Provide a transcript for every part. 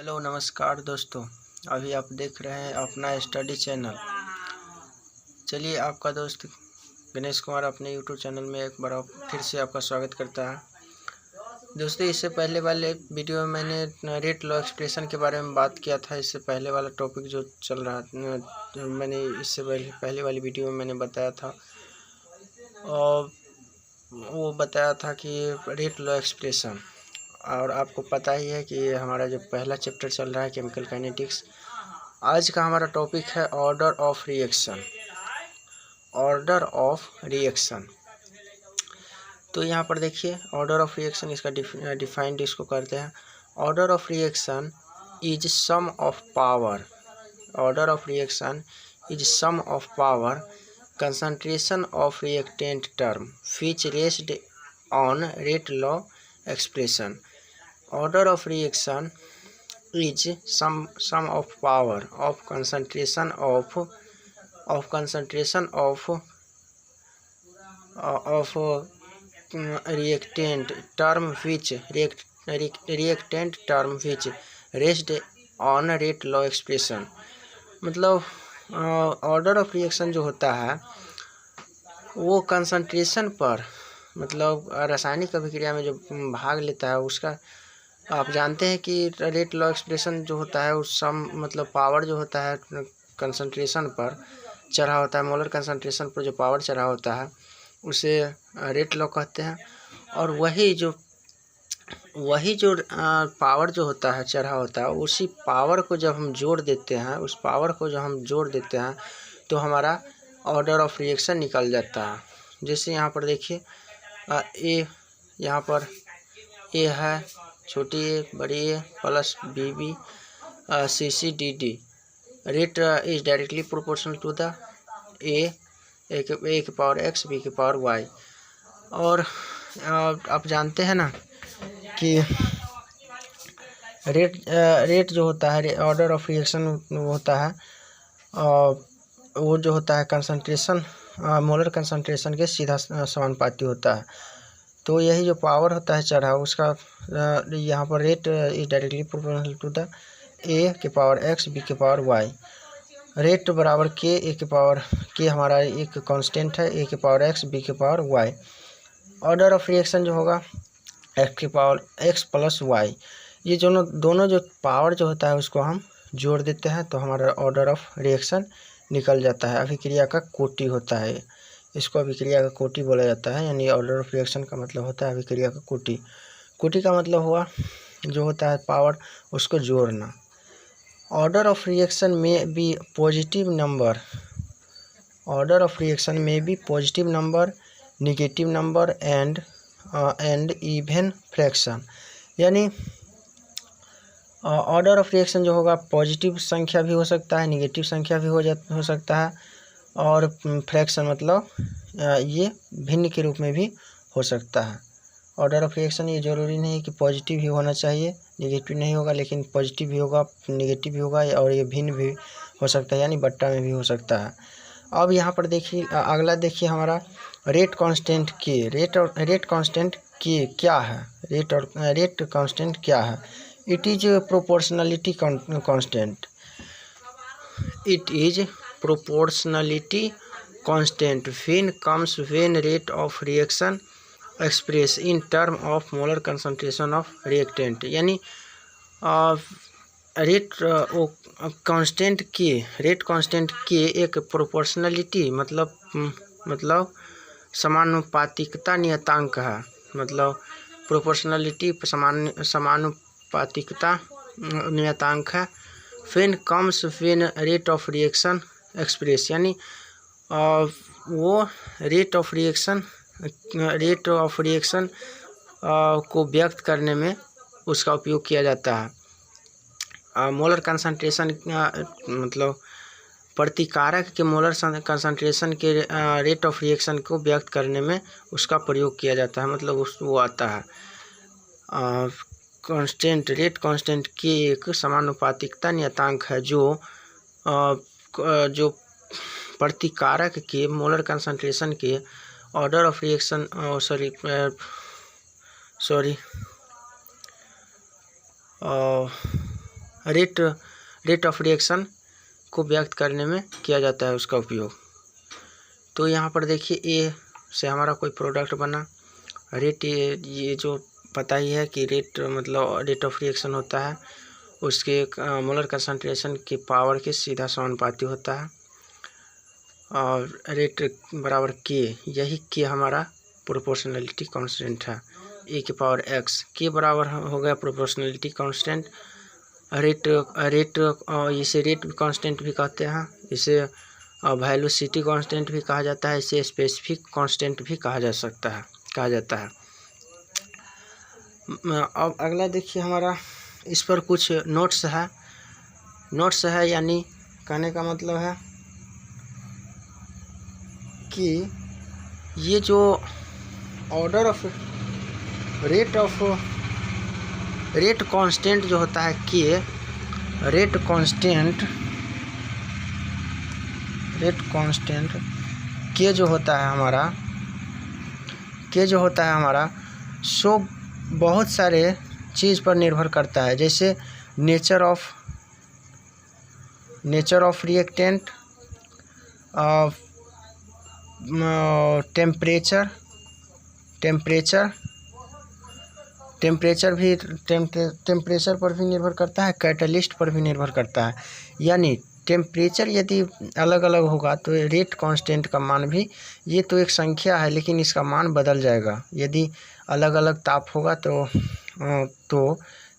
Hello नमस्कार दोस्तों। अभी आप देख रहे हैं अपना स्टडी चैनल। चलिए, आपका दोस्त गणेश कुमार अपने यूट्यूब चैनल में एक बार फिर से आपका स्वागत करता है। दोस्तों, इससे पहले वाले वीडियो में मैंने रेट लॉ एक्सप्रेशन के बारे में बात किया था। इससे पहले वाला टॉपिक जो चल रहा मैंने इससे पहले वाली वीडियो में मैंने बताया था, और वो बताया था कि रेट लॉ एक्सप्रेशन। और आपको पता ही है कि हमारा जो पहला चैप्टर चल रहा है केमिकल काइनेटिक्स, आज का हमारा टॉपिक है order of reaction. Order of reaction, तो यहाँ पर देखिए ऑर्डर ऑफ रिएक्शन, इसका डिफाइंड इसको करते हैं। Order of reaction is sum of power. Order of reaction is sum of power concentration of reactant term which raised on rate law expression. Order of reaction is sum of power of concentration of reactant term which rest on rate law expression। मतलब order of reaction जो होता है वो concentration पर, मतलब रासायनिक अभिक्रिया में जो भाग लेता है उसका, आप जानते हैं कि रेट लॉ एक्सप्रेशन जो होता है उस सम, मतलब पावर जो होता है कंसंट्रेशन पर चढ़ा होता है, मोलर कंसंट्रेशन पर जो पावर चढ़ा होता है उसे रेट लॉ कहते हैं। और वही जो पावर जो होता है चढ़ा होता है, उसी पावर को जब हम जोड़ देते हैं, उस पावर को जब हम जोड़ देते हैं तो हमारा ऑर्डर ऑफ रिएक्शन निकल जाता है। जैसे यहाँ पर देखिए ए, यहाँ पर ए है, छोटी ए बड़ी A plus B B C C D D. Rate is directly proportional to the A के पावर एक्स बी के पावर वाई। और आप जानते हैं ना कि रेट जो होता है, ऑर्डर ऑफ रिएक्शन होता है, वो जो होता है कंसंट्रेशन, मोलर कंसंट्रेशन के सीधा समानुपाती होता है। तो यही जो पावर होता है चढ़ा, उसका यहाँ पर rate is directly proportional to the A के पावर एक्स बी के पावर वाई। रेट बराबर के, ए के पावर के हमारा एक कांस्टेंट है, ए के पावर एक्स बी के power Y. Order of reaction जो होगा एक्स के पावर एक्स प्लस वाई। ये दोनों जो पावर जो होता है उसको हम जोड़ देते हैं तो हमारा ऑर्डर ऑफ रिएक्शन निकल जाता है। अभिक्रिया का कोटि होता है, इसको अभिक्रिया का कोटि बोला जाता है। यानी ऑर्डर ऑफ रिएक्शन का मतलब होता है अभिक्रिया का कोटि। कोटि का मतलब हुआ जो होता है पावर, उसको जोड़ना। Order of reaction may be positive number, order of reaction may be positive number, negative number and even fraction. यानी ऑर्डर ऑफ रिएक्शन जो होगा पॉजिटिव संख्या भी हो सकता है, निगेटिव संख्या भी हो सकता है, और फ्रैक्शन मतलब ये भिन्न के रूप में भी हो सकता है। ऑर्डर ऑफ रिएक्शन ये जरूरी नहीं है कि पॉजिटिव ही होना चाहिए, निगेटिव नहीं होगा, लेकिन पॉजिटिव भी होगा, निगेटिव भी होगा, और ये भिन्न भी हो सकता है, यानी बट्टा में भी हो सकता है। अब यहाँ पर देखिए अगला देखिए हमारा रेट कांस्टेंट के। रेट कांस्टेंट के क्या है? रेट कांस्टेंट क्या है? It is proportionality constant. It is proportionality constant when rate of reaction expressed in term of molar concentration of reactant। यानी रेट कांस्टेंट के एक प्रोपोर्शनलिटी मतलब समानुपातिकता नियतांक है। मतलब प्रोपोर्शनलिटी समानुपातिकता नियतांक है। when rate of reaction express, यानी वो रेट ऑफ रिएक्शन को व्यक्त करने में उसका उपयोग किया जाता है। मोलर कंसंट्रेशन मतलब प्रतिकारक के मोलर कंसंट्रेशन के रेट ऑफ रिएक्शन को व्यक्त करने में उसका प्रयोग किया जाता है, मतलब वो आता है। कांस्टेंट, रेट कांस्टेंट की एक समानुपातिकता नियतांक है जो प्रतिकारक के मोलर कंसंट्रेशन के order of reaction rate of reaction को व्यक्त करने में किया जाता है उसका उपयोग। तो यहाँ पर देखिए ए से हमारा कोई प्रोडक्ट बना, रेट ये जो पता ही है कि रेट मतलब रेट ऑफ रिएक्शन होता है उसके मोलर कंसंट्रेशन की पावर के सीधा समानुपाती होता है, और रेट बराबर के, यही के हमारा प्रोपोर्शनलिटी कांस्टेंट है, ए की पावर एक्स। के बराबर हो गया प्रोपोर्शनलिटी कांस्टेंट। इसे रेट कांस्टेंट भी कहते हैं, इसे वेलोसिटी कांस्टेंट भी कहा जाता है, इसे स्पेसिफिक कांस्टेंट भी कहा जाता है। अब अगला देखिए हमारा इस पर कुछ नोट्स है यानी कहने का मतलब है कि ये जो ऑर्डर ऑफ रेट कांस्टेंट जो होता है के, रेट कांस्टेंट के जो होता है हमारा सो बहुत सारे चीज़ पर निर्भर करता है, जैसे नेचर ऑफ रिएक्टेंट, टेम्परेचर पर भी निर्भर करता है, कैटलिस्ट पर भी निर्भर करता है। यानी टेम्परेचर यदि अलग अलग होगा तो रेट कांस्टेंट का मान भी, ये तो एक संख्या है लेकिन इसका मान बदल जाएगा। यदि अलग अलग ताप होगा तो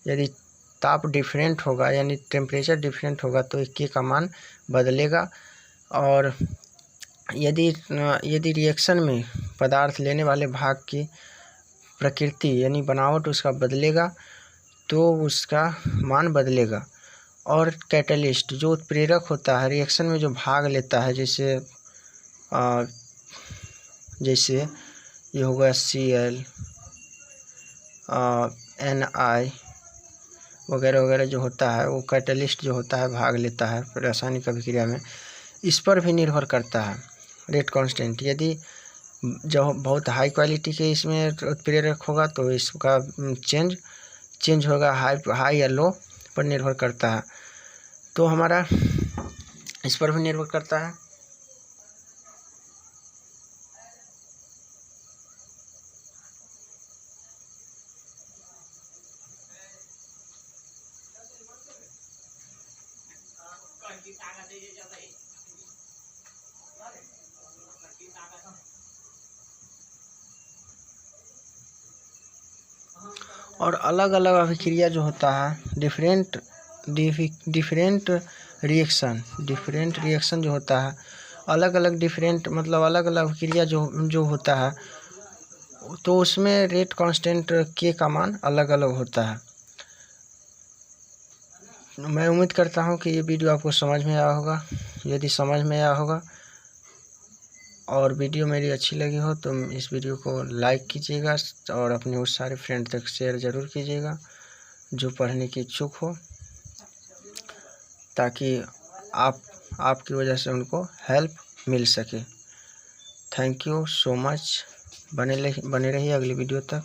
यदि ताप डिफरेंट होगा यानी टेम्परेचर डिफरेंट होगा तो के का मान बदलेगा। और यदि रिएक्शन में पदार्थ लेने वाले भाग की प्रकृति यानी बनावट उसका बदलेगा तो उसका मान बदलेगा। और कैटलिस्ट जो उत्प्रेरक होता है रिएक्शन में जो भाग लेता है, जैसे ये होगा Cl, Ni वगैरह वगैरह जो होता है, वो कैटलिस्ट जो होता है भाग लेता है रासायनिक अभिक्रिया में, इस पर भी निर्भर करता है रेट कांस्टेंट। यदि जो बहुत हाई क्वालिटी के इसमें उत्प्रेरक होगा तो इसका चेंज होगा, हाई या लो पर निर्भर करता है। तो हमारा इस पर भी निर्भर करता है। और अलग अलग अभिक्रिया जो होता है डिफरेंट रिएक्शन जो होता है, अलग अलग अभिक्रिया जो होता है तो उसमें रेट कांस्टेंट के का मान अलग अलग होता है। मैं उम्मीद करता हूँ कि ये वीडियो आपको समझ में आया होगा। यदि समझ में आया होगा और वीडियो मेरी अच्छी लगी हो तो इस वीडियो को लाइक कीजिएगा और अपने उस सारे फ्रेंड तक शेयर ज़रूर कीजिएगा जो पढ़ने की इच्छुक हो, ताकि आपकी वजह से उनको हेल्प मिल सके। Thank you so much. बने रहिए अगली वीडियो तक।